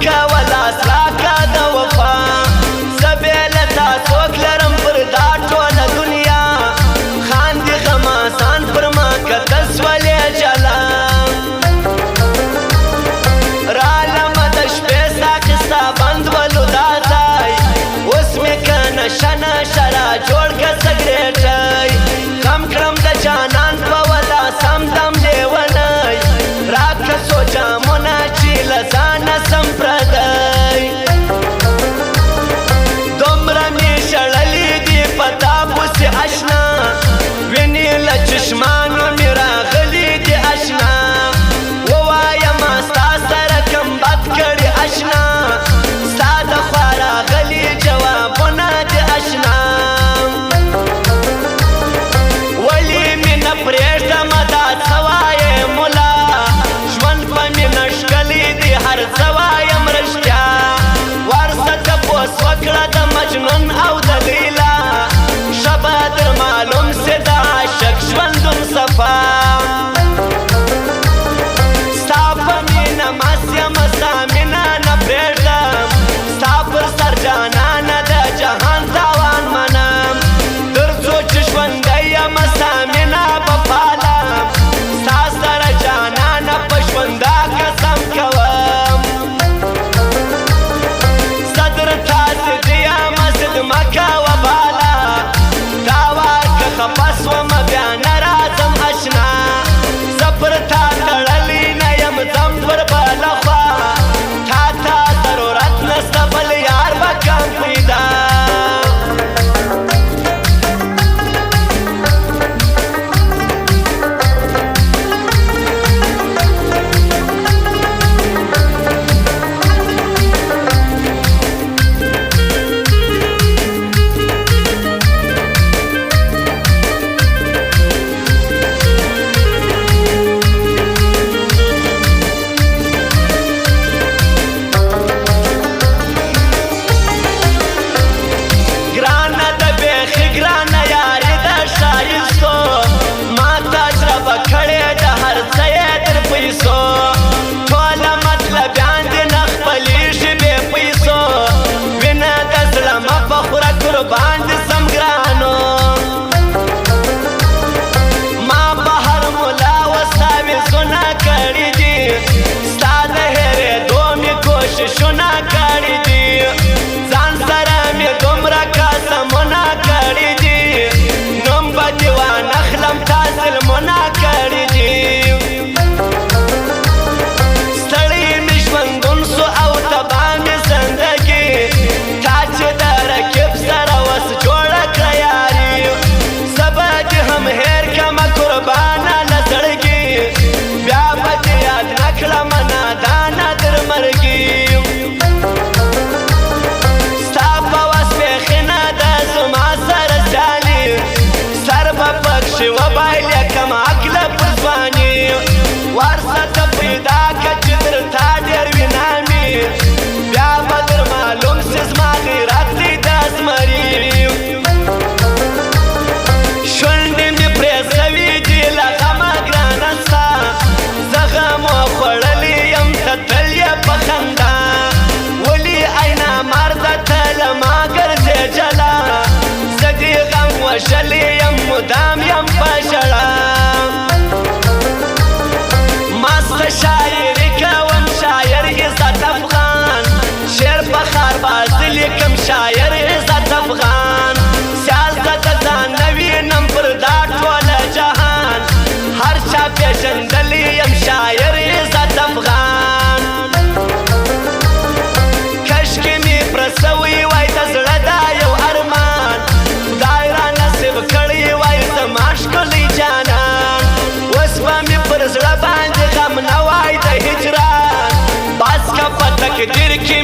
کولا سلاکا د وفا زبیلتا څوک لرم پر دا ټوله دنیا خاندي غمازان پر ما کتل سولې جلا رالم د شپې ساقستا بند ولو دا ځای اوس مې که نشه نشه را جوړ که سګریټی کم کړم د جانان په ولا سم دم لیونی راکړه څو جامونه چې له ځانه سم پردی دومره مې شړلي دي په تا پسې اشنا وینې له چشمانو مې راغلي دي اشنا ووایمه ستا سره کم بد کړي اشنا ستا د خوا راغلي جوابونه دي اشنا ولې مې نه پرېږدمه دا څه وایې ملا ژوند په مینه ښکلی دی هر څه وایم رښتیا ورسه تپوس وکړه د مجنون او د لیلا ښه به در معلوم سي د عاشق ژوندون صفا ستا په مینه مست یمه ستا مینه نه پرېږدم ستا پر سر جانانه د جهان تاوان منم تر څو چې ژوندی یمه ستا مینه به پالم ستا سره جانانه په ژونده قسم کوم زه درته ضدي یمه ضد مه کوه بالا دا وار که خفه سومه بیا نه راځم اشنا زه پر تا تړلی نه یم ځم پر بله خوا تا ته ضرورت نسته بل یار به کم پیدا ګرانه د بیخي ګرانه یاري د ښایستو ما تجربه کړې د هر څه یې تر پیسو ټوله مطلبیان دي نه خپلېږي بې پیسو وینه د زړه مه په خوره قربان دي سم ګرانو ما په هر ملا وساویزونه کړي دي ستا د هېرېدو مې کوششونه کړي دي ځان سره مې دومره قسمونه کړي دي نوم به دې وانخلم تا ظلمونه کړي دي ستړی مې ژوندون سو او تباه مې زندګي تا چې د رقیب سره وس جوړه کړه یاري زه به دې هم هېر کړمه قربانه له زړګي بیا به دې یاد نه کړمه نادانه تر مرګي ستا په وس بیخي نه ده زما سره سیالي سر به پکښې وبایلې کم عقله په ځواني ورسته پیدا که چې درته ډېر وي نامي بیا به در معلوم سي زما غیرت دی د زمري شونډې مې پرې سوي دي له غمه ګرانه ستا زه غمو خوړلی یم ته تل یې په خندا ولې اینا مرده ته له ما ګرځې جلا زه دې غم وژلی یم مدام یم په ژړا مسته شاعري کوم شاعر عزت افغان شعر په ښار بازي لیکم شاعر عزت افغان سیال زه د ځان نه وینم پر دا ټوله جهان هر چا پېژندلی یم شاعر عزت افغان کشکې مې پره سوی وای د زړه دا یو ارمان خدای را نصیب کړی وای زما ښکلی جانان اوس به مې پر زړه باندې غم نه وای د هجران بس که په تقدیر کې